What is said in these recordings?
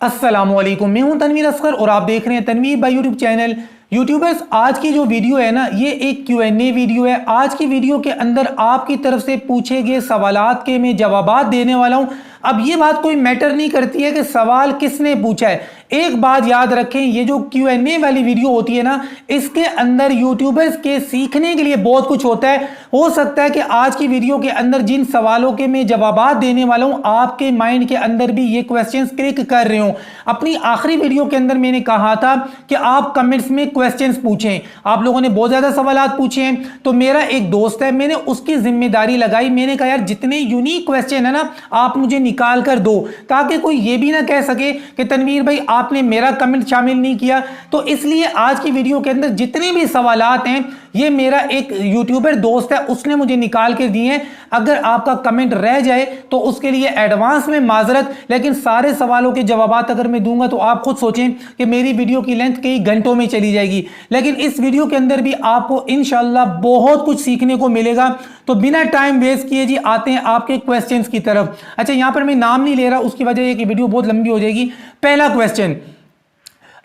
अस्सलामुअलैकुम, मैं हूं तनवीर असगर और आप देख रहे हैं Tanveer by YouTube channel. Youtubers, आज की जो वीडियो है ना, ये एक Q&A वीडियो है। आज की वीडियो के अंदर आपकी तरफ से पूछे गए सवालात के मैं जवाबात देने वाला हूं। अब ये बात कोई मैटर नहीं करती है कि सवाल किसने पूछा है। एक बात याद रखें, ये जो Q&A वाली वीडियो होती है ना, इसके अंदर यूट्यूबर्स के सीखने के लिए बहुत कुछ होता है। हो सकता है कि आज की वीडियो के अंदर जिन सवालों के मैं जवाबात देने वाला हूं, आपके माइंड के अंदर भी ये क्वेश्चंस क्लिक कर रहे हो। अपनी आखिरी वीडियो के अंदर मैंने कहा था कि आप कमेंट्स में क्वेश्चंस पूछें। आप लोगों ने बहुत ज्यादा सवालात पूछे हैं, तो मेरा एक दोस्त है, मैंने उसकी जिम्मेदारी लगाई। मैंने कहा यार, जितने यूनिक क्वेश्चन है ना, आप मुझे निकाल कर दो, ताकि कोई ये भी ना कह सके कि तनवीर भाई आपने मेरा कमेंट शामिल नहीं किया। तो इसलिए आज की वीडियो के अंदर जितने भी सवालात हैं, ये मेरा एक यूट्यूबर दोस्त है, उसने मुझे निकाल के दिए हैं। अगर आपका कमेंट रह जाए तो उसके लिए एडवांस में माजरत, लेकिन सारे सवालों के जवाबात अगर मैं दूंगा तो आप खुद सोचें कि मेरी वीडियो की लेंथ कई घंटों में चली जाएगी। लेकिन इस वीडियो के अंदर भी आपको इंशाल्लाह बहुत कुछ सीखने को मिलेगा। तो बिना टाइम वेस्ट किए जी आते हैं आपके क्वेश्चंस की तरफ। अच्छा, यहां पर मैं नाम नहीं ले रहा, उसकी वजह है कि वीडियो बहुत लंबी हो जाएगी। पहला question,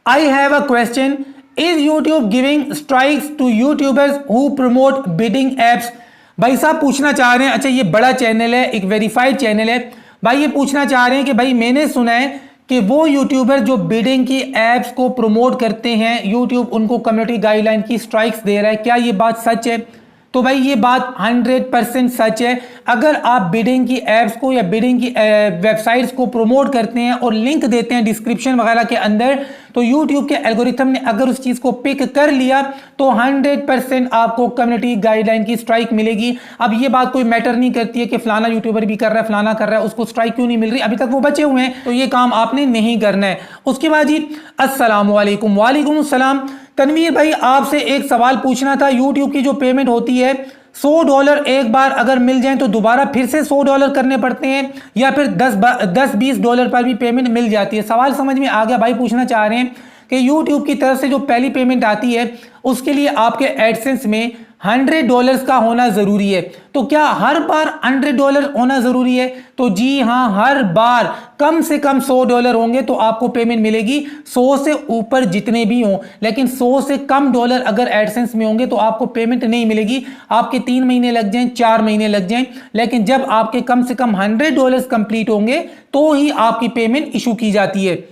I have a question, is YouTube giving strikes to youtubers who promote bidding apps? भाई साहब पूछना चाह रहे हैं, अच्छा ये बड़ा चैनल है, एक वेरीफाइड चैनल है भाई, ये पूछना चाह रहे हैं कि भाई मैंने सुना है कि वो यूट्यूबर जो बिडिंग की एप्स को प्रमोट करते हैं, यूट्यूब उनको कम्युनिटी गाइडलाइन की स्ट्राइक्स दे रहा है, क्या ये बात सच है? तो भाई ये बात 100% सच है। अगर आप बिडिंग की एप्स को या बिडिंग की वेबसाइट्स को प्रमोट करते हैं और लिंक देते हैं डिस्क्रिप्शन वगैरह के अंदर, तो यूट्यूब के एल्गोरिथम ने अगर उस चीज को पिक कर लिया तो 100% आपको कम्युनिटी गाइडलाइन की स्ट्राइक मिलेगी। अब ये बात कोई मैटर नहीं करती है कि फलाना यूट्यूबर भी कर रहा है, फलाना कर रहा है, उसको स्ट्राइक क्यों नहीं मिल रही, अभी तक वो बचे हुए हैं, तो ये काम आपने नहीं करना है। उसके बाद जी, अस्सलाम वालेकुम। वालेकुम अस्सलाम। तनवीर भाई आपसे एक सवाल पूछना था, यूट्यूब की जो पेमेंट होती है $100 एक बार अगर मिल जाए तो दोबारा फिर से $100 करने पड़ते हैं, या फिर $10-20 पर भी पेमेंट मिल जाती है? सवाल समझ में आ गया भाई? पूछना चाह रहे हैं कि यूट्यूब की तरफ से जो पहली पेमेंट आती है उसके लिए आपके एडसेंस में $100 का होना जरूरी है। तो क्या हर बार $100 होना जरूरी है? तो जी हाँ, हर बार कम से कम $100 होंगे तो आपको पेमेंट मिलेगी। 100 से ऊपर जितने भी हों, लेकिन 100 से कम डॉलर अगर एडसेंस में होंगे तो आपको पेमेंट नहीं मिलेगी। आपके 3 महीने लग जाएं, 4 महीने लग जाएं, लेकिन जब आपके कम से कम $100 कंप्लीट होंगे तो ही आपकी पेमेंट इशू की जाती है।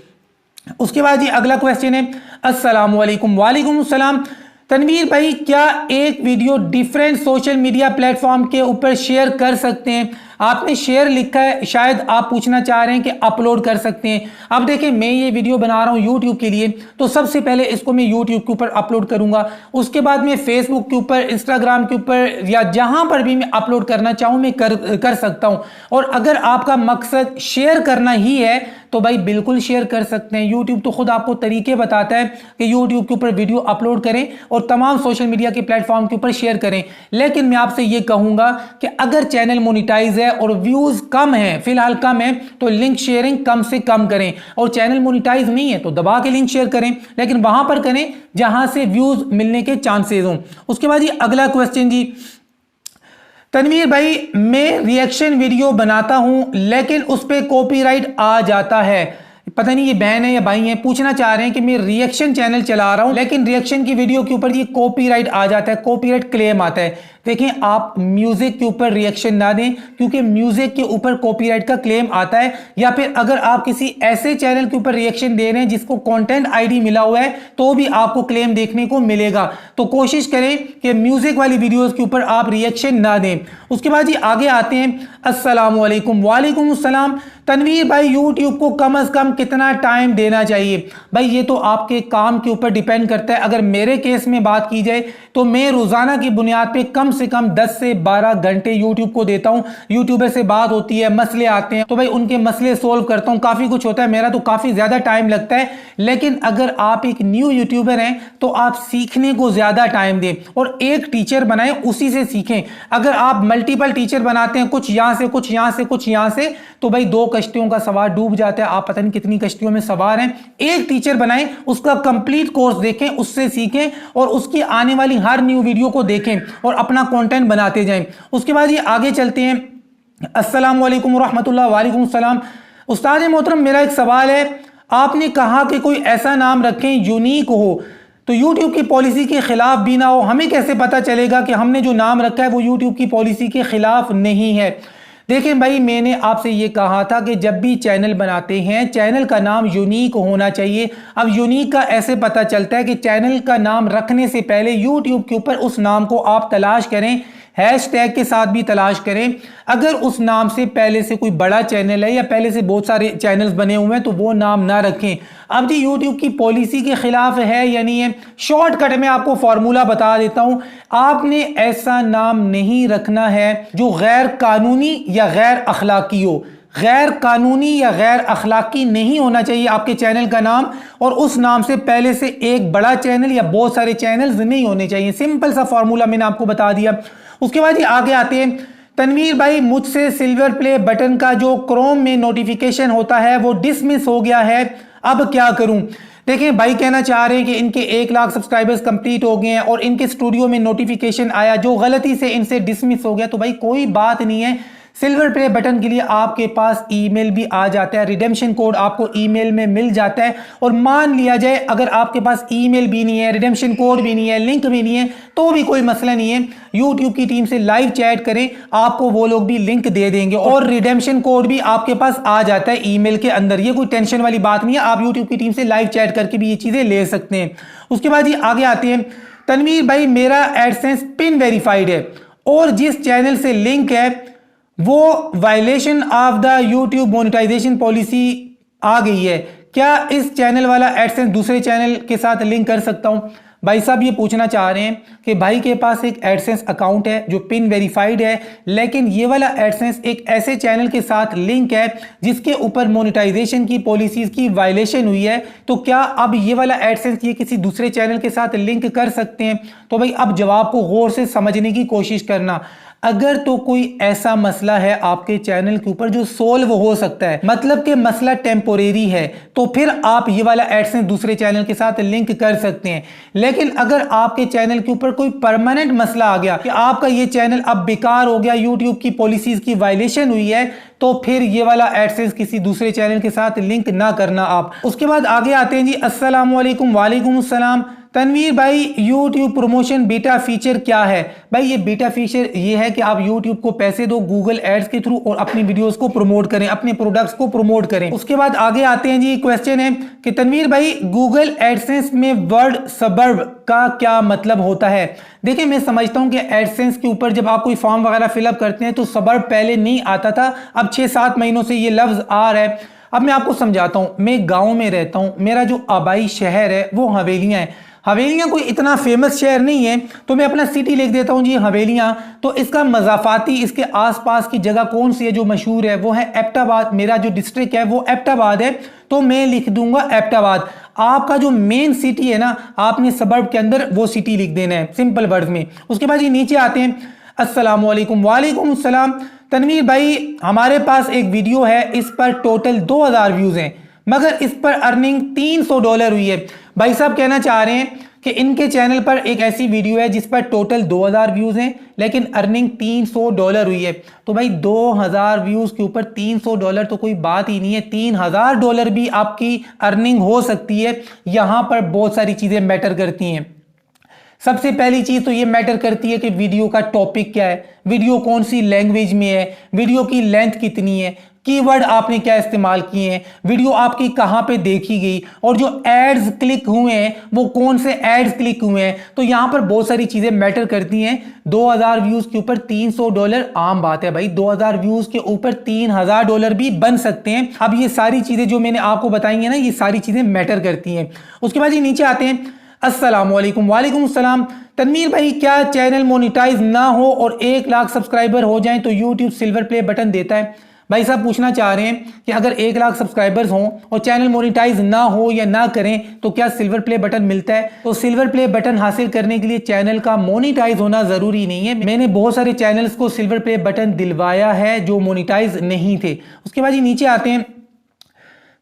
उसके बाद जी अगला क्वेश्चन है, अस्सलाम वालेकुम। वालेकुम अस्सलाम। तनवीर भाई, क्या एक video different social media platform के ऊपर शेयर कर सकते हैं? आपने शेयर लिखा है, शायद आप पूछना चाह रहे हैं कि अपलोड कर सकते हैं। अब देखिए, मैं ये वीडियो बना रहा हूं यूट्यूब के लिए, तो सबसे पहले इसको मैं यूट्यूब के ऊपर अपलोड करूंगा। उसके बाद मैं फेसबुक के ऊपर, इंस्टाग्राम के ऊपर, या जहां पर भी मैं अपलोड करना चाहूं मैं कर सकता हूं। और अगर आपका मकसद शेयर करना ही है तो भाई बिल्कुल शेयर कर सकते हैं। यूट्यूब तो खुद आपको तरीके बताता है कि यूट्यूब के ऊपर वीडियो अपलोड करें और तमाम सोशल मीडिया के प्लेटफॉर्म के ऊपर शेयर करें। लेकिन मैं आपसे ये कहूंगा कि अगर चैनल मोनिटाइज है और व्यूज कम है, फिलहाल कम है, तो लिंक शेयरिंग कम से कम करें। और चैनल मोनिटाइज नहीं है तो दबा के लिंक शेयर करें, लेकिन वहां पर करें जहां से व्यूज मिलने के चांसेस हों। उसके बाद ये अगला क्वेश्चन जी, तनवीर भाई मैं रिएक्शन वीडियो बनाता हूं लेकिन उस पर कॉपीराइट आ जाता है। पता नहीं ये बहन है या भाई है, पूछना चाह रहे हैं कि मैं रिएक्शन चैनल चला रहा हूं लेकिन रिएक्शन की वीडियो के ऊपर ये कॉपीराइट आ जाता है, कॉपीराइट क्लेम आता है। देखिए, आप म्यूजिक के ऊपर रिएक्शन ना दें, क्योंकि म्यूजिक के ऊपर कॉपीराइट का क्लेम आता है। या फिर अगर आप किसी ऐसे चैनल के ऊपर रिएक्शन दे रहे हैं जिसको कंटेंट आईडी मिला हुआ है, तो भी आपको क्लेम देखने को मिलेगा। तो कोशिश करें कि म्यूजिक वाली वीडियोस के ऊपर आप रिएक्शन ना दें। उसके बाद जी आगे आते हैं, अस्सलाम वालेकुम। वालेकुम अस्सलाम। तनवीर भाई, यूट्यूब को कम से कम कितना टाइम देना चाहिए? भाई ये तो आपके काम के ऊपर डिपेंड करता है। अगर मेरे केस में बात की जाए तो मैं रोजाना की बुनियाद पे कम से कम 10 से 12 घंटे यूट्यूब को देता हूं। यूट्यूबर से बात होती है, मसले आते हैं, तो भाई उनके मसले सोल्व करता हूं, काफी कुछ होता है, मेरा तो काफी ज्यादा टाइम लगता है। लेकिन अगर आप एक न्यू यूट्यूबर हैं तो आप सीखने को ज्यादा टाइम दें और एक टीचर बनाएं, उसी से सीखें। अगर आप मल्टीपल टीचर बनाते हैं, कुछ यहां से कुछ यहां से कुछ यहां से, तो भाई 2 कश्तियों का सवार डूब जाता है। आप पता नहीं कितनी कश्तियों में सवार हैं। एक टीचर बनाएं, उसका कंप्लीट कोर्स देखें, उससे सीखें और उसकी आने वाली हर न्यू वीडियो को देखें और अपना कंटेंट बनाते जाएं। उसके बाद ये आगे चलते हैं, अस्सलाम वालेकुम रहमतुल्लाह। वालेकुम सलाम। उस्ताद मोहतरम, मेरा एक सवाल है, आपने कहा कि कोई ऐसा नाम रखें यूनिक हो, तो YouTube की पॉलिसी के खिलाफ भी ना हो। हमें कैसे पता चलेगा कि हमने जो नाम रखा है वो YouTube की पॉलिसी के खिलाफ नहीं है? देखें भाई, मैंने आपसे ये कहा था कि जब भी चैनल बनाते हैं चैनल का नाम यूनिक होना चाहिए। अब यूनिक का ऐसे पता चलता है कि चैनल का नाम रखने से पहले YouTube के ऊपर उस नाम को आप तलाश करें, हैशटैग के साथ भी तलाश करें। अगर उस नाम से पहले से कोई बड़ा चैनल है या पहले से बहुत सारे चैनल्स बने हुए हैं तो वो नाम ना रखें। अब जी YouTube की पॉलिसी के खिलाफ है या नहीं है, शॉर्टकट में आपको फॉर्मूला बता देता हूं। आपने ऐसा नाम नहीं रखना है जो गैर कानूनी या गैर अखलाकी हो। गैर कानूनी या गैर अखलाकी नहीं होना चाहिए आपके चैनल का नाम, और उस नाम से पहले से एक बड़ा चैनल या बहुत सारे चैनल्स नहीं होने चाहिए। सिंपल सा फॉर्मूला मैंने आपको बता दिया। उसके बाद ये आगे आते हैं, तनवीर भाई मुझसे सिल्वर प्ले बटन का जो क्रोम में नोटिफिकेशन होता है वो डिसमिस हो गया है, अब क्या करूं? देखिए भाई कहना चाह रहे हैं कि इनके 1 लाख सब्सक्राइबर्स कंप्लीट हो गए हैं और इनके स्टूडियो में नोटिफिकेशन आया जो गलती से इनसे डिसमिस हो गया। तो भाई कोई बात नहीं है, सिल्वर प्ले बटन के लिए आपके पास ईमेल भी आ जाता है, रिडेम्पशन कोड आपको ईमेल में मिल जाता है। और मान लिया जाए अगर आपके पास ईमेल भी नहीं है, रिडेम्पशन कोड भी नहीं है, लिंक भी नहीं है, तो भी कोई मसला नहीं है। यूट्यूब की टीम से लाइव चैट करें, आपको वो लोग भी लिंक दे देंगे और रिडेम्पशन कोड भी आपके पास आ जाता है ईमेल के अंदर। ये कोई टेंशन वाली बात नहीं है, आप यूट्यूब की टीम से लाइव चैट करके भी ये चीजें ले सकते हैं। उसके बाद ये आगे आते हैं, तनवीर भाई मेरा एडसेंस पिन वेरीफाइड है और जिस चैनल से लिंक है वो violation of the YouTube monetization policy आ गई है, क्या इस चैनल वाला एडसेंस दूसरे चैनल के साथ लिंक कर सकता हूं? भाई साहब ये पूछना चाह रहे हैं कि भाई के पास एक एडसेंस अकाउंट है जो पिन वेरीफाइड है, लेकिन ये वाला एडसेंस एक ऐसे चैनल के साथ लिंक है जिसके ऊपर मोनेटाइजेशन की पॉलिसीज की वायलेशन हुई है, तो क्या अब ये वाला एडसेंस ये किसी दूसरे चैनल के साथ लिंक कर सकते हैं? तो भाई अब जवाब को गौर से समझने की कोशिश करना। अगर तो कोई ऐसा मसला है आपके चैनल के ऊपर जो सोल्व हो सकता है, मतलब कि मसला टेम्पोरेरी है, तो फिर आप ये वाला एडसेंस दूसरे चैनल के साथ लिंक कर सकते हैं। लेकिन अगर आपके चैनल के ऊपर कोई परमानेंट मसला आ गया कि आपका ये चैनल अब बेकार हो गया, यूट्यूब की पॉलिसीज की वायलेशन हुई है, तो फिर ये वाला एडसेंस किसी दूसरे चैनल के साथ लिंक ना करना आप। उसके बाद आगे आते हैं जी, अस्सलाम वालेकुम। वालेकुम अस्सलाम। तनवीर भाई YouTube प्रमोशन बीटा फीचर क्या है? भाई ये बीटा फीचर ये है कि आप YouTube को पैसे दो गूगल एड्स के थ्रू और अपनी वीडियोस को प्रमोट करें, अपने प्रोडक्ट्स को प्रमोट करें। उसके बाद आगे आते हैं जी, क्वेश्चन है कि तनवीर भाई गूगल एडसेंस में वर्ड सबर्ब का क्या मतलब होता है? देखिए मैं समझता हूं कि एडसेंस के ऊपर जब आप कोई फॉर्म वगैरह फिलअप करते हैं तो सबर्ब पहले नहीं आता था, अब 6-7 महीनों से ये लफ्ज आ रहा है। अब मैं आपको समझाता हूं, मैं गाँव में रहता हूं, मेरा जो आबाई शहर है वो हवेलियां है। हवेलियां कोई इतना फेमस शहर नहीं है, तो मैं अपना सिटी लिख देता हूं जी हवेलियां। तो इसका मज़ाफ़ाती इसके आसपास की जगह कौन सी है जो मशहूर है? वो है एबटाबाद। मेरा जो डिस्ट्रिक्ट है वो एबटाबाद है, तो मैं लिख दूंगा एबटाबाद। आपका जो मेन सिटी है ना, आपने सबर्ब के अंदर वो सिटी लिख देना है सिंपल वर्ड में। उसके बाद ये नीचे आते हैं, अस्सलाम वालेकुम। वालेकुम अस्सलाम। तनवीर भाई हमारे पास एक वीडियो है, इस पर टोटल 2000 व्यूज हैं, मगर इस पर अर्निंग $300 हुई है। भाई साहब कहना चाह रहे हैं कि इनके चैनल पर एक ऐसी वीडियो है जिस पर टोटल 2000 व्यूज हैं लेकिन अर्निंग $300 हुई है। तो भाई 2000 व्यूज के ऊपर $300 तो कोई बात ही नहीं है, $3000 भी आपकी अर्निंग हो सकती है। यहां पर बहुत सारी चीजें मैटर करती हैं। सबसे पहली चीज तो ये मैटर करती है कि वीडियो का टॉपिक क्या है, वीडियो कौन सी लैंग्वेज में है, वीडियो की लेंथ कितनी है, कीवर्ड आपने क्या इस्तेमाल किए हैं, वीडियो आपकी कहां पे देखी गई, और जो एड्स क्लिक हुए हैं वो कौन से एड्स क्लिक हुए हैं। तो यहां पर बहुत सारी चीजें मैटर करती हैं। 2000 व्यूज के ऊपर $300 आम बात है भाई, 2000 व्यूज के ऊपर $3000 भी बन सकते हैं। अब ये सारी चीजें जो मैंने आपको बताई है ना, ये सारी चीजें मैटर करती हैं। उसके बाद ये नीचे आते हैं, अस्सलाम वालेकुम। वालेकुम अस्सलाम। तनवीर भाई क्या चैनल मोनेटाइज ना हो और 1 लाख सब्सक्राइबर हो जाएं तो यूट्यूब सिल्वर प्ले बटन देता है? भाई साहब पूछना चाह रहे हैं कि अगर 1 लाख सब्सक्राइबर्स हों और चैनल मोनेटाइज ना हो या ना करें तो क्या सिल्वर प्ले बटन मिलता है? तो सिल्वर प्ले बटन हासिल करने के लिए चैनल का मोनेटाइज होना जरूरी नहीं है। मैंने बहुत सारे चैनल्स को सिल्वर प्ले बटन दिलवाया है जो मोनेटाइज नहीं थे। उसके बाद ये नीचे आते हैं,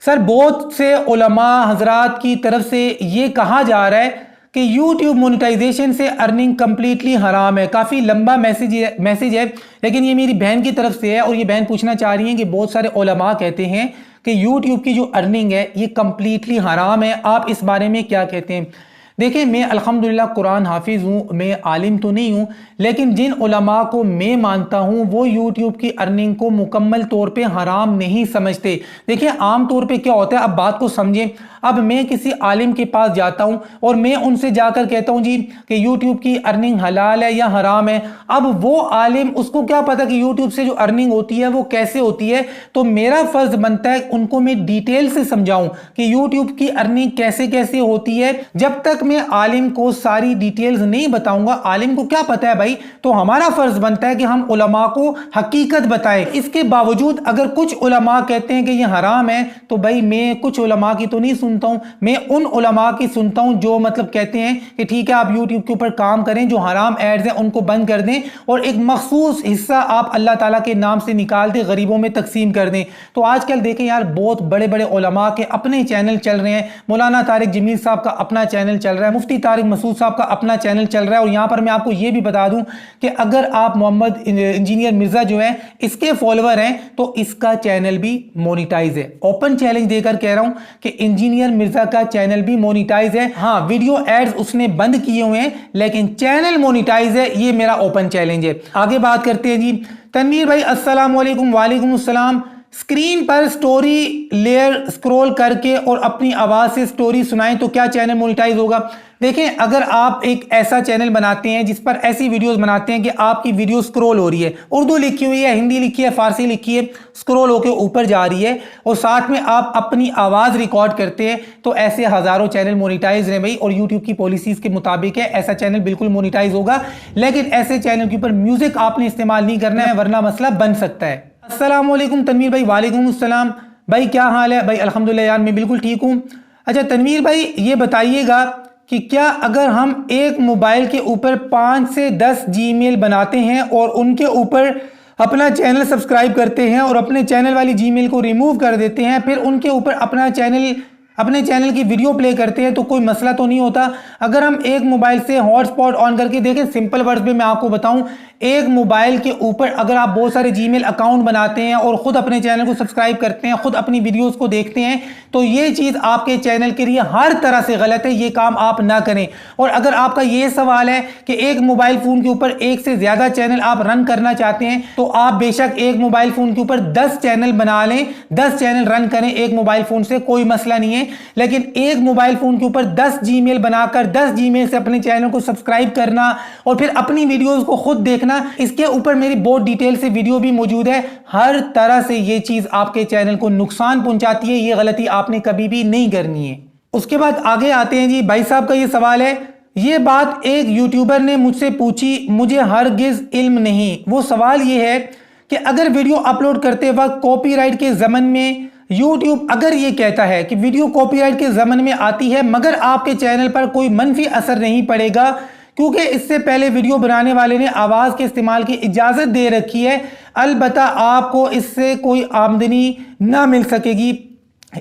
सर बहुत से उलमा हजरात की तरफ से ये कहा जा रहा है कि YouTube मोनेटाइजेशन से अर्निंग कंप्लीटली हराम है। काफ़ी लंबा मैसेज है लेकिन ये मेरी बहन की तरफ से है और ये बहन पूछना चाह रही है कि बहुत सारे उलमा कहते हैं कि यूट्यूब की जो अर्निंग है ये कंप्लीटली हराम है। आप इस बारे में क्या कहते हैं? देखिए, मैं अल्हम्दुलिल्लाह कुरान हाफिज़ हूँ, मैं आलिम तो नहीं हूँ, लेकिन जिन उलमा को मैं मानता हूँ वो यूट्यूब की अर्निंग को मुकम्मल तौर पे हराम नहीं समझते। देखिए, आम तौर पे क्या होता है, अब बात को समझें। अब मैं किसी आलिम के पास जाता हूँ और मैं उनसे जाकर कहता हूँ जी कि यूट्यूब की अर्निंग हलाल है या हराम है। अब वो आलिम, उसको क्या पता कि यूट्यूब से जो अर्निंग होती है वो कैसे होती है। तो मेरा फर्ज बनता है उनको मैं डिटेल से समझाऊं कि यूट्यूब की अर्निंग कैसे कैसे होती है। जब तक मैं आलिम को सारी डिटेल्स नहीं बताऊंगा, आलिम को क्या पता है भाई, तो हमारा फर्ज बनता है कि हम उलमा को हकीकत बताएं। इसके बावजूद अगर कुछ उलमा कहते हैं कि ये हराम है, तो भाई मैं कुछ उलमा की तो नहीं सुनता हूं, मैं उन उलमा की सुनता हूं जो मतलब कहते हैं कि ठीक है, आप यूट्यूब के ऊपर काम करें, जो हराम एड्स हैं उनको बंद कर दें और एक मखसूस हिस्सा आप अल्लाह ताला के नाम से निकाल दें, गरीबों में तकसीम कर दें। तो आजकल देखें यार, बहुत बड़े बड़े उलमा के अपने चैनल चल रहे हैं। मौलाना तारिक जमील साहब का अपना चैनल चल रहा है, मुफ्ती तारिक मसूद साहब का अपना चैनल चल रहा है। और यहां पर मैं आपको यह भी बता दूं कि अगर आप मोहम्मद इंजीनियर मिर्जा जो है इसके फॉलोअर हैं तो इसका चैनल भी मोनिटाइज है। ओपन चैलेंज देकर कह रहा हूं कि इंजीनियर मिर्जा का चैनल भी मोनिटाइज है। हाँ, वीडियो एड्स उसने बंद किए हुए हैं लेकिन चैनल मोनिटाइज है, ये मेरा ओपन चैलेंज है। आगे बात करते हैं जी। तनवीर भाई अस्सलाम वालेकुम। वालेकुम अस्सलाम। स्क्रीन पर स्टोरी लेयर स्क्रॉल करके और अपनी आवाज से स्टोरी सुनाएं तो क्या चैनल मोनिटाइज होगा? देखें, अगर आप एक ऐसा चैनल बनाते हैं जिस पर ऐसी वीडियोस बनाते हैं कि आपकी वीडियो स्क्रॉल हो रही है, उर्दू लिखी हुई है, हिंदी लिखी है, फारसी लिखी है, स्क्रॉल होकर ऊपर जा रही है और साथ में आप अपनी आवाज रिकॉर्ड करते हैं, तो ऐसे हजारों चैनल मोनिटाइज हैं भाई। और यूट्यूब की पॉलिसीज के मुताबिक है, ऐसा चैनल बिल्कुल मोनिटाइज होगा। लेकिन ऐसे चैनल के ऊपर म्यूजिक आपने इस्तेमाल नहीं करना है, वरना मसला बन सकता है। अस्सलाम वालेकुम तनवीर भाई। वालेकुम अस्सलाम भाई, क्या हाल है भाई? अल्हम्दुलिल्लाह यार, मैं बिल्कुल ठीक हूँ। अच्छा तनवीर भाई, ये बताइएगा कि क्या अगर हम एक मोबाइल के ऊपर 5 से 10 जीमेल बनाते हैं और उनके ऊपर अपना चैनल सब्सक्राइब करते हैं और अपने चैनल वाली जीमेल को रिमूव कर देते हैं, फिर उनके ऊपर अपने चैनल की वीडियो प्ले करते हैं, तो कोई मसला तो नहीं होता? अगर हम एक मोबाइल से हॉटस्पॉट ऑन करके देखें, सिंपल वर्ड्स में मैं आपको बताऊं, एक मोबाइल के ऊपर अगर आप बहुत सारे जीमेल अकाउंट बनाते हैं और खुद अपने चैनल को सब्सक्राइब करते हैं, खुद अपनी वीडियोस को देखते हैं, तो ये चीज आपके चैनल के लिए हर तरह से गलत है। ये काम आप ना करें। और अगर आपका ये सवाल है कि एक मोबाइल फोन के ऊपर एक से ज्यादा चैनल आप रन करना चाहते हैं, तो आप बेशक एक मोबाइल फोन के ऊपर 10 चैनल बना लें, 10 चैनल रन करें एक मोबाइल फोन से, कोई मसला नहीं है। लेकिन एक मोबाइल फोन के ऊपर 10 जीमेल बनाकर 10 जीमेल से अपने चैनल को सब्सक्राइब करना और फिर अपनी वीडियोस को खुद देखना, इसके ऊपर मेरी बहुत डिटेल से वीडियो भी मौजूद है। हर तरह से ये चीज आपके चैनल को नुकसान पहुंचाती है, ये गलती आपने कभी भी नहीं करनी है। उसके बाद आगे आते हैं जी। भाई साहब का ये सवाल है, ये बात एक यूट्यूबर ने मुझसे पूछी, मुझे हरगिज इल्म नहीं। वो सवाल ये है कि अगर वीडियो अपलोड करते वक्त कॉपीराइट के ज़मन में यूट्यूब अगर ये कहता है कि वीडियो कॉपीराइट के ज़मन में आती है मगर आपके चैनल पर कोई मनफी असर नहीं पड़ेगा क्योंकि इससे पहले वीडियो बनाने वाले ने आवाज़ के इस्तेमाल की इजाज़त दे रखी है, अलबत्ता आपको इससे कोई आमदनी ना मिल सकेगी,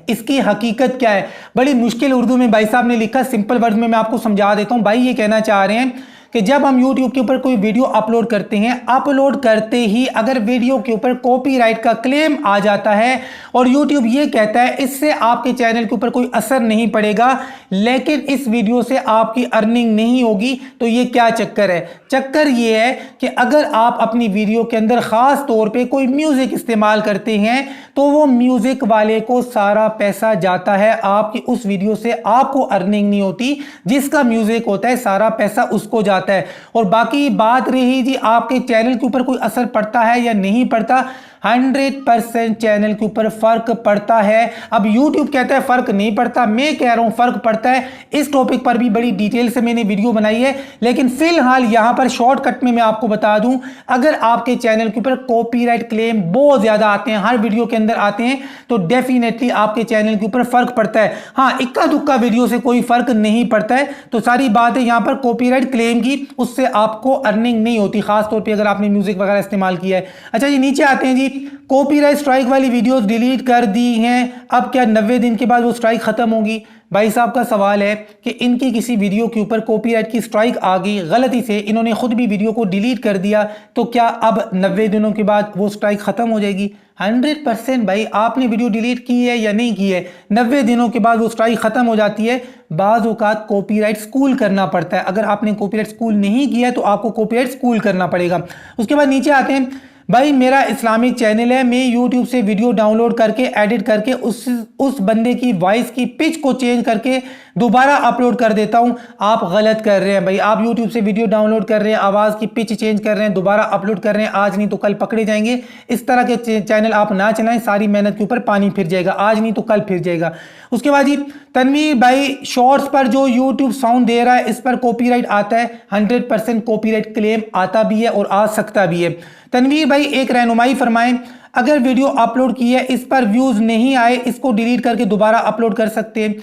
इसकी हकीकत क्या है? बड़ी मुश्किल उर्दू में भाई साहब ने लिखा, सिंपल वर्ड में मैं आपको समझा देता हूं। भाई ये कहना चाह रहे हैं कि जब हम YouTube के ऊपर कोई वीडियो अपलोड करते हैं, अपलोड करते ही अगर वीडियो के ऊपर कॉपीराइट का क्लेम आ जाता है और YouTube ये कहता है इससे आपके चैनल के ऊपर कोई असर नहीं पड़ेगा, लेकिन इस वीडियो से आपकी अर्निंग नहीं होगी, तो ये क्या चक्कर है? चक्कर ये है कि अगर आप अपनी वीडियो के अंदर खास तौर पे कोई म्यूजिक इस्तेमाल करते हैं तो वो म्यूजिक वाले को सारा पैसा जाता है, आपकी उस वीडियो से आपको अर्निंग नहीं होती, जिसका म्यूजिक होता है सारा पैसा उसको जाता है। और बाकी बात रही जी आपके चैनल के ऊपर कोई असर पड़ता है या नहीं पड़ता, 100% चैनल के ऊपर फर्क पड़ता है। अब YouTube कहता है फर्क नहीं पड़ता, मैं कह रहा हूं फर्क पड़ता है। इस टॉपिक पर भी बड़ी डिटेल से मैंने वीडियो बनाई है, लेकिन फिलहाल यहां पर शॉर्टकट में मैं आपको बता दूं, अगर आपके चैनल के ऊपर कॉपीराइट क्लेम बहुत ज्यादा आते हैं, हर वीडियो के अंदर आते हैं, तो डेफिनेटली आपके चैनल के ऊपर फर्क पड़ता है। हाँ, इक्का दुक्का वीडियो से कोई फर्क नहीं पड़ता है। तो सारी बात है यहां पर कॉपीराइट क्लेम की, उससे आपको अर्निंग नहीं होती, खासतौर पर अगर आपने म्यूजिक वगैरह इस्तेमाल किया है। अच्छा जी, नीचे आते हैं जी। कॉपीराइट स्ट्राइक वाली वीडियोस डिलीट कर दी हैं, अब क्या 90 दिन के बाद वो स्ट्राइक खत्म होगी? भाई साहब का सवाल है कि इनकी किसी वीडियो के ऊपर कॉपीराइट की स्ट्राइक आ गई, गलती से इन्होंने खुद भी वीडियो को डिलीट कर दिया, तो क्या अब 90 दिनों के बाद वो स्ट्राइक खत्म हो जाएगी? 100% भाई, आपने वीडियो डिलीट की है या नहीं की है, 90 दिनों के बाद वो स्ट्राइक खत्म हो जाती है। बाज़ औक़ात कॉपीराइट स्कूल करना पड़ता है, अगर आपने कॉपीराइट स्कूल नहीं किया है तो आपको कॉपीराइट स्कूल करना पड़ेगा। उसके बाद नीचे आते हैं, भाई मेरा इस्लामिक चैनल है, मैं यूट्यूब से वीडियो डाउनलोड करके एडिट करके उस बंदे की वॉइस की पिच को चेंज करके दोबारा अपलोड कर देता हूं। आप गलत कर रहे हैं भाई, आप यूट्यूब से वीडियो डाउनलोड कर रहे हैं, आवाज़ की पिच चेंज कर रहे हैं, दोबारा अपलोड कर रहे हैं, आज नहीं तो कल पकड़े जाएंगे। इस तरह के चैनल आप ना चलाएं, सारी मेहनत के ऊपर पानी फिर जाएगा, आज नहीं तो कल फिर जाएगा। उसके बाद जी तनवीर भाई, शॉर्ट्स पर जो यूट्यूब साउंड दे रहा है इस पर कॉपीराइट आता है, 100% कॉपीराइट क्लेम आता भी है और आ सकता भी है। तनवीर भाई एक रहनुमाई फरमाएं, अगर वीडियो अपलोड की है इस पर व्यूज नहीं आए, इसको डिलीट करके दोबारा अपलोड कर सकते हैं।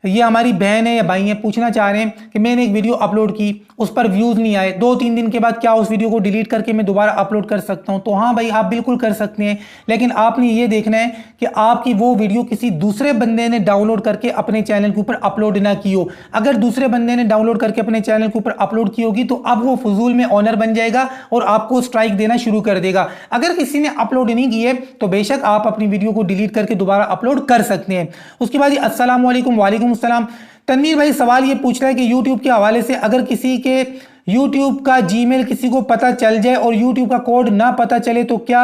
ये हमारी बहन है या भाई है, पूछना चाह रहे हैं कि मैंने एक वीडियो अपलोड की, उस पर व्यूज नहीं आए, 2-3 दिन के बाद क्या उस वीडियो को डिलीट करके मैं दोबारा अपलोड कर सकता हूं? तो हाँ भाई, आप बिल्कुल कर सकते हैं, लेकिन आपने ये देखना है कि आपकी वो वीडियो किसी दूसरे बंदे ने डाउनलोड करके अपने चैनल के ऊपर अपलोड ना की हो। अगर दूसरे बंदे ने डाउनलोड करके अपने चैनल के ऊपर अपलोड की होगी तो अब वो फजूल में ऑनर बन जाएगा और आपको स्ट्राइक देना शुरू कर देगा। अगर किसी ने अपलोड नहीं की है तो बेशक आप अपनी वीडियो को डिलीट करके दोबारा अपलोड कर सकते हैं। उसके बाद अस्सलाम वालेकुम। वालेकुम अस्सलाम। तनवीर भाई सवाल ये पूछ रहा है कि YouTube के हवाले से अगर किसी के YouTube का जीमेल किसी को पता चल जाए और YouTube का कोड ना पता चले तो क्या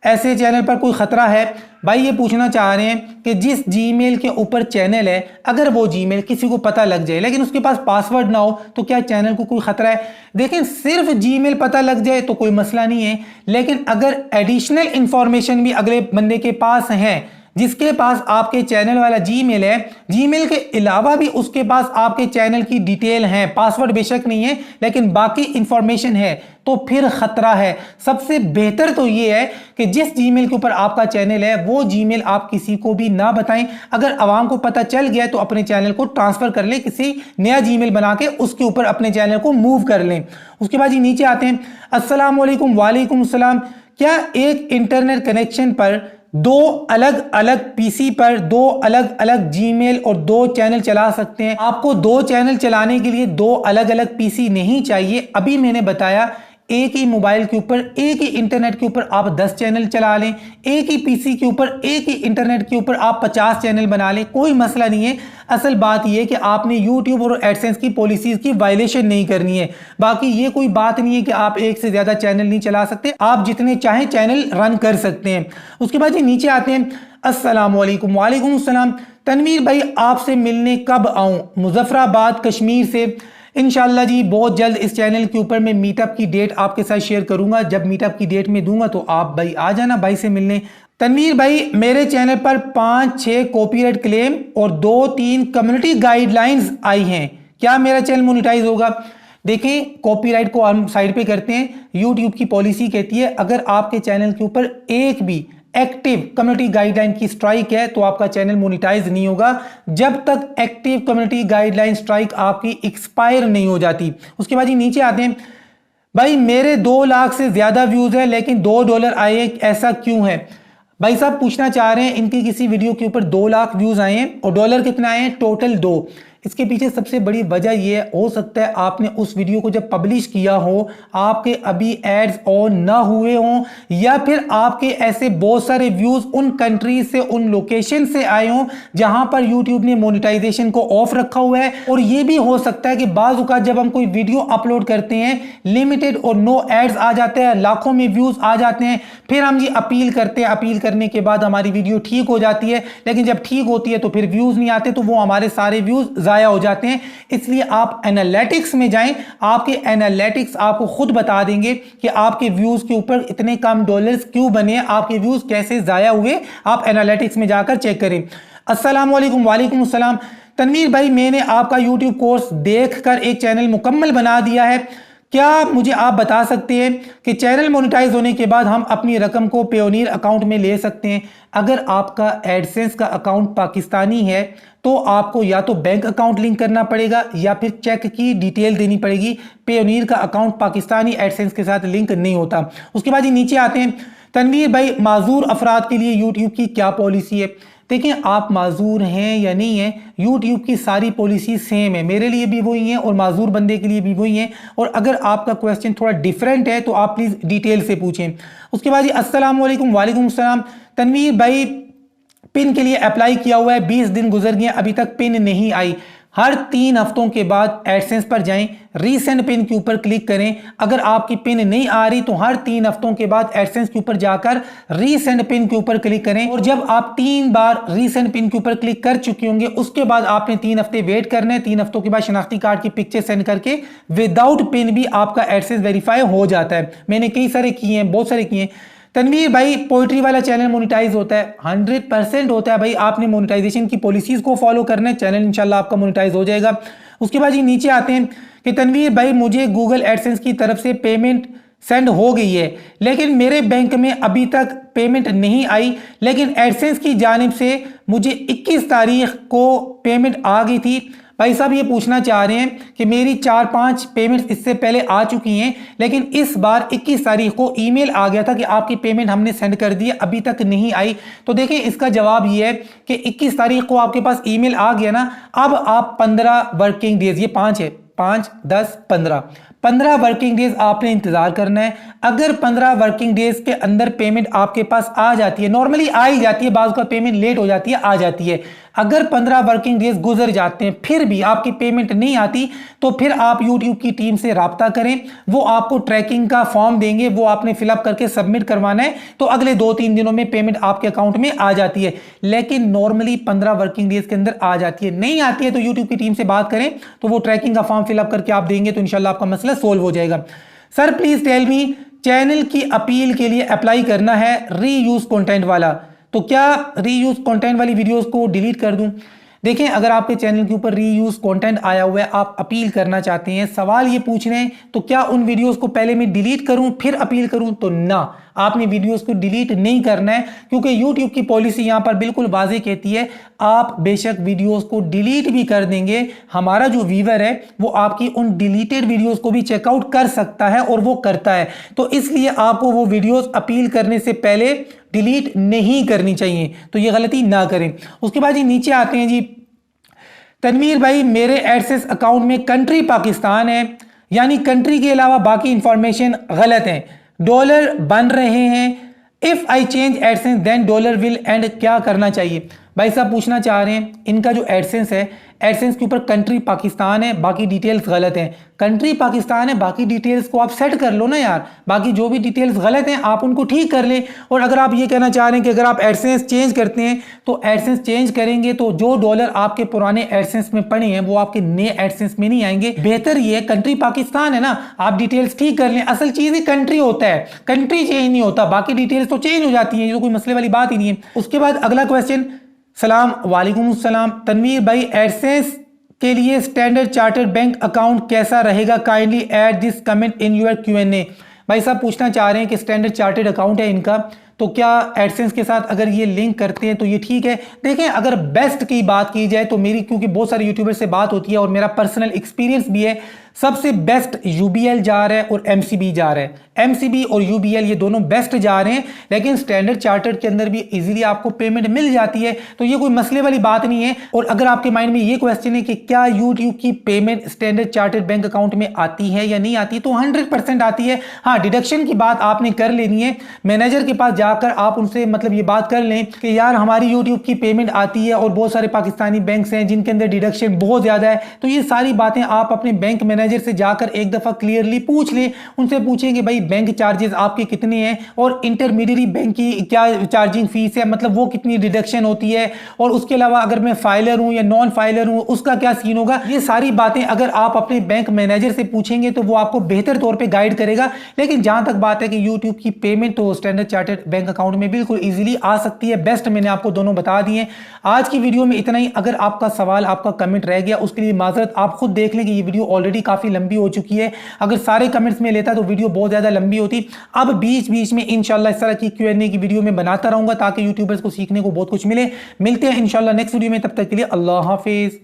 ऐसे चैनल पर कोई खतरा है? भाई ये पूछना चाह रहे हैं कि जिस जीमेल के ऊपर चैनल है, अगर वो जीमेल किसी को पता लग जाए लेकिन उसके पास पासवर्ड ना हो तो क्या चैनल को कोई खतरा है? देखें, सिर्फ जीमेल पता लग जाए तो कोई मसला नहीं है, लेकिन अगर एडिशनल इंफॉर्मेशन भी अगले बंदे के पास है, जिसके पास आपके चैनल वाला जीमेल है, जीमेल के अलावा भी उसके पास आपके चैनल की डिटेल है, पासवर्ड बेशक नहीं है लेकिन बाकी इंफॉर्मेशन है, तो फिर खतरा है। सबसे बेहतर तो ये है कि जिस जीमेल के ऊपर आपका चैनल है वो जीमेल आप किसी को भी ना बताएं। अगर आवाम को पता चल गया तो अपने चैनल को ट्रांसफर कर लें, किसी नया जीमेल बना के उसके ऊपर अपने चैनल को मूव कर लें। उसके बाद नीचे आते हैं, अस्सलाम वालेकुम। वालेकुम सलाम। क्या एक इंटरनेट कनेक्शन पर दो अलग अलग पीसी पर दो अलग अलग जीमेल और 2 चैनल चला सकते हैं? आपको 2 चैनल चलाने के लिए 2 अलग अलग पीसी नहीं चाहिए। अभी मैंने बताया, एक ही मोबाइल के ऊपर, एक ही इंटरनेट के ऊपर आप 10 चैनल चला लें, एक ही पीसी के ऊपर, एक ही इंटरनेट के ऊपर आप 50 चैनल बना लें, कोई मसला नहीं है। असल बात यह है कि आपने यूट्यूब और एडसेंस की पॉलिसीज की वायलेशन नहीं करनी है। बाकी ये कोई बात नहीं है कि आप एक से ज्यादा चैनल नहीं चला सकते, आप जितने चाहें चैनल रन कर सकते हैं। उसके बाद नीचे आते हैं, अस्सलाम वालेकुम। वालेकुम अस्सलाम। तनवीर भाई आपसे मिलने कब आऊं? मुजफ्फराबाद कश्मीर से। इंशाल्लाह जी बहुत जल्द इस चैनल के ऊपर मैं मीटअप की डेट आपके साथ शेयर करूंगा। जब मीटअप की डेट में दूंगा तो आप भाई आ जाना भाई से मिलने। तनवीर भाई मेरे चैनल पर 5-6 कॉपीराइट क्लेम और 2-3 कम्युनिटी गाइडलाइंस आई हैं, क्या मेरा चैनल मोनेटाइज होगा? देखें, कॉपीराइट को हम साइड पे करते हैं। यूट्यूब की पॉलिसी कहती है अगर आपके चैनल के ऊपर एक भी एक्टिव कम्युनिटी गाइडलाइन की स्ट्राइक है तो आपका चैनल मोनेटाइज नहीं होगा जब तक एक्टिव कम्युनिटी गाइडलाइन स्ट्राइक आपकी एक्सपायर नहीं हो जाती। उसके बाद नीचे आते हैं, भाई मेरे 2 लाख से ज्यादा व्यूज है लेकिन $2 आए, ऐसा क्यों है? भाई साहब पूछना चाह रहे हैं इनकी किसी वीडियो के ऊपर 2 लाख व्यूज आए हैं और डॉलर कितना आए हैं? टोटल 2। इसके पीछे सबसे बड़ी वजह यह हो सकता है आपने उस वीडियो को जब पब्लिश किया हो, आपके अभी एड्स ऑन ना हुए हों, या फिर आपके ऐसे बहुत सारे व्यूज उन कंट्रीज से, उन लोकेशन से आए हों जहां पर यूट्यूब ने मोनेटाइजेशन को ऑफ रखा हुआ है। और यह भी हो सकता है कि बाज़ औक़ात जब हम कोई वीडियो अपलोड करते हैं लिमिटेड और नो एड्स आ जाते हैं, लाखों में व्यूज आ जाते हैं, फिर हम जी अपील करते हैं, अपील करने के बाद हमारी वीडियो ठीक हो जाती है, लेकिन जब ठीक होती है तो फिर व्यूज नहीं आते, तो वो हमारे सारे व्यूज जाया हो जाते हैं। इसलिए आप एनालिटिक्स में जाएं, आपके एनालिटिक्स आपको खुद बता देंगे कि आपके व्यूज के ऊपर इतने कम डॉलर्स क्यों बने, आपके व्यूज कैसे जाया हुए। आप एनालिटिक्स में जाकर चेक करें। अस्सलाम वालेकुम। वालेकुम अस्सलाम। तनवीर भाई मैंने आपका यूट्यूब कोर्स देखकर एक चैनल मुकम्मल बना दिया है, क्या मुझे आप बता सकते हैं कि चैनल मोनेटाइज होने के बाद हम अपनी रकम को पेयोनीर अकाउंट में ले सकते हैं? अगर आपका एडसेंस का अकाउंट पाकिस्तानी है तो आपको या तो बैंक अकाउंट लिंक करना पड़ेगा या फिर चेक की डिटेल देनी पड़ेगी। पेयोनीर का अकाउंट पाकिस्तानी एडसेंस के साथ लिंक नहीं होता। उसके बाद नीचे आते हैं, तनवीर भाई माजूर अफराद के लिए यूट्यूब की क्या पॉलिसी है? देखिए आप माजूर हैं या नहीं है, यूट्यूब की सारी पॉलिसी सेम है, मेरे लिए भी वही है और माजूर बंदे के लिए भी वही है। और अगर आपका क्वेश्चन थोड़ा डिफरेंट है तो आप प्लीज़ डिटेल से पूछें। उसके बाद जी अस्सलाम वालेकुम। वालेकुम सलाम। तनवीर भाई पिन के लिए अप्लाई किया हुआ है, 20 दिन गुजर गए अभी तक पिन नहीं आई। हर 3 हफ्तों के बाद एडसेंस पर जाएं, रीसेंड पिन के ऊपर क्लिक करें। अगर आपकी पिन नहीं आ रही तो हर 3 हफ्तों के बाद एडसेंस के ऊपर जाकर रीसेंड पिन के ऊपर क्लिक करें। और जब आप 3 बार रीसेंड पिन के ऊपर क्लिक कर चुके होंगे उसके बाद आपने 3 हफ्ते वेट करना है। 3 हफ्तों के बाद शनाख्ती कार्ड की पिक्चर सेंड करके विदाउट पिन भी आपका एडसेंस वेरीफाई हो जाता है। मैंने कई सारे किए हैं, बहुत सारे किए हैं। तनवीर भाई पोइट्री वाला चैनल मोनेटाइज होता है? 100% होता है भाई। आपने मोनेटाइजेशन की पॉलिसीज को फॉलो करना है, चैनल इंशाल्लाह आपका मोनेटाइज हो जाएगा। उसके बाद ये नीचे आते हैं कि तनवीर भाई मुझे गूगल एडसेंस की तरफ से पेमेंट सेंड हो गई है लेकिन मेरे बैंक में अभी तक पेमेंट नहीं आई, लेकिन एडसेंस की जानिब से मुझे 21 तारीख को पेमेंट आ गई थी। भाई साहब ये पूछना चाह रहे हैं कि मेरी 4-5 पेमेंट्स इससे पहले आ चुकी हैं लेकिन इस बार 21 तारीख को ईमेल आ गया था कि आपकी पेमेंट हमने सेंड कर दी है, अभी तक नहीं आई। तो देखें इसका जवाब ये है कि 21 तारीख को आपके पास ईमेल आ गया ना, अब आप 15 वर्किंग डेज, ये 5 है, 5, 10, 15 वर्किंग डेज आपने इंतजार करना है। अगर 15 वर्किंग डेज के अंदर पेमेंट आपके पास आ जाती है, नॉर्मली आ ही जाती है, बाज़ का पेमेंट लेट हो जाती है, आ जाती है। अगर 15 वर्किंग डेज गुजर जाते हैं फिर भी आपकी पेमेंट नहीं आती तो फिर आप यूट्यूब की टीम से राब्ता करें, वो आपको ट्रैकिंग का फॉर्म देंगे, वो आपने फिलअप करके सबमिट करवाना है, तो अगले 2-3 दिनों में पेमेंट आपके अकाउंट में आ जाती है। लेकिन नॉर्मली 15 वर्किंग डेज के अंदर आ जाती है। नहीं आती है तो यूट्यूब की टीम से बात करें, तो वो ट्रैकिंग का फॉर्म फिलअप करके आप देंगे तो इंशाल्लाह आपका मसला सोल्व हो जाएगा। Sir please tell me, channel की अपील के लिए अप्लाई करना है रीयूज कंटेंट वाला, तो क्या रीयूज कंटेंट वाली वीडियोस को डिलीट कर दूं? देखें अगर आपके चैनल के ऊपर रीयूज कंटेंट आया हुआ है, आप अपील करना चाहते हैं, सवाल ये पूछ रहे हैं तो क्या उन वीडियोस को पहले मैं डिलीट करूं फिर अपील करूं? तो ना, आपने वीडियोस को डिलीट नहीं करना है क्योंकि यूट्यूब की पॉलिसी यहां पर बिल्कुल वाज़ेह कहती है आप बेशक वीडियोस को डिलीट भी कर देंगे, हमारा जो व्यूअर है वो आपकी उन डिलीटेड वीडियोस को भी चेकआउट कर सकता है और वो करता है। तो इसलिए आपको वो वीडियोस अपील करने से पहले डिलीट नहीं करनी चाहिए, तो ये गलती ना करें। उसके बाद ये नीचे आते हैं जी, तनवीर भाई मेरे एडसेंस अकाउंट में कंट्री पाकिस्तान है, यानी कंट्री के अलावा बाकी इंफॉर्मेशन गलत है, डॉलर बन रहे हैं, if I change AdSense then dollar will end, क्या करना चाहिए? भाई साहब पूछना चाह रहे हैं इनका जो एडसेंस है, एडसेंस के ऊपर कंट्री पाकिस्तान है, बाकी डिटेल्स गलत हैं। कंट्री पाकिस्तान है, बाकी डिटेल्स को आप सेट कर लो ना यार, बाकी जो भी डिटेल्स गलत हैं आप उनको ठीक कर लें। और अगर आप ये कहना चाह रहे हैं कि अगर आप एडसेंस चेंज करते हैं तो एडसेंस चेंज करेंगे तो जो डॉलर आपके पुराने एडसेंस में पड़े हैं वो आपके नए एडसेंस में नहीं आएंगे। बेहतर ये कंट्री पाकिस्तान है ना, आप डिटेल्स ठीक कर लें। असल चीज ही कंट्री होता है, कंट्री चेंज नहीं होता, बाकी डिटेल्स तो चेंज हो जाती है, ये तो कोई मसले वाली बात ही नहीं है। उसके बाद अगला क्वेश्चन, सलाम वालेकुम सलाम, तनवीर भाई एडसेंस के लिए स्टैंडर्ड चार्टर्ड बैंक अकाउंट कैसा रहेगा? Kindly add this comment in your Q&A। भाई साहब पूछना चाह रहे हैं कि स्टैंडर्ड चार्टर्ड अकाउंट है इनका, तो क्या एडसेंस के साथ अगर ये लिंक करते हैं तो ये ठीक है? देखें अगर बेस्ट की बात की जाए तो मेरी, क्योंकि बहुत सारे यूट्यूबर से बात होती है और मेरा पर्सनल एक्सपीरियंस भी है, सबसे बेस्ट UBL जा रहा है और MCB जा रहा है। MCB और UBL ये दोनों बेस्ट जा रहे हैं, लेकिन स्टैंडर्ड चार्टर्ड के अंदर भी इजीली आपको पेमेंट मिल जाती है, तो ये कोई मसले वाली बात नहीं है। और अगर आपके माइंड में ये क्वेश्चन है कि क्या यूट्यूब की payment standard chartered bank account में आती है या नहीं आती, तो 100% आती है। हाँ, डिडक्शन की बात आपने कर लेनी है, मैनेजर के पास जाकर आप उनसे मतलब ये बात कर लें कि यार हमारी यूट्यूब की पेमेंट आती है और बहुत सारे पाकिस्तानी बैंक्स हैं जिनके अंदर डिडक्शन बहुत ज्यादा है, तो ये सारी बातें आप अपने बैंक मैनेजर से जाकर एक दफा क्लियरली पूछ लें। उनसे पूछें कि भाई बैंक चार्जेस आपके कितने हैं और इंटरमीडियरी बैंक की क्या चार्जिंग फीस है, मतलब वो कितनी डिडक्शन होती है, और उसके अलावा अगर मैं फाइलर हूं या नॉन फाइलर हूं उसका क्या सीन होगा। ये सारी बातें अगर आप अपने बैंक मैनेजर से पूछेंगे तो वो आपको बेहतर तौर पे गाइड करेगा। लेकिन जहां तक बात है कि यूट्यूब की पेमेंट तो स्टैंडर्ड चार्टर्ड बैंक अकाउंट में बिल्कुल इजीली आ सकती है। बेस्ट मैंने आपको दोनों बता दिए। आज की वीडियो में इतना ही। अगर आपका सवाल, आपका कमेंट रह गया उसके लिए माजरत, आप खुद देख लें कि ये वीडियो ऑलरेडी काफी लंबी हो चुकी है। अगर सारे कमेंट्स में लेता तो वीडियो बहुत ज्यादा लंबी होती। अब बीच बीच में इंशाल्लाह इस तरह की Q&A की वीडियो में बनाता रहूंगा ताकि यूट्यूबर्स को सीखने को बहुत कुछ मिले। मिलते हैं इंशाल्लाह नेक्स्ट वीडियो में, तब तक के लिए अल्लाह हाफिज।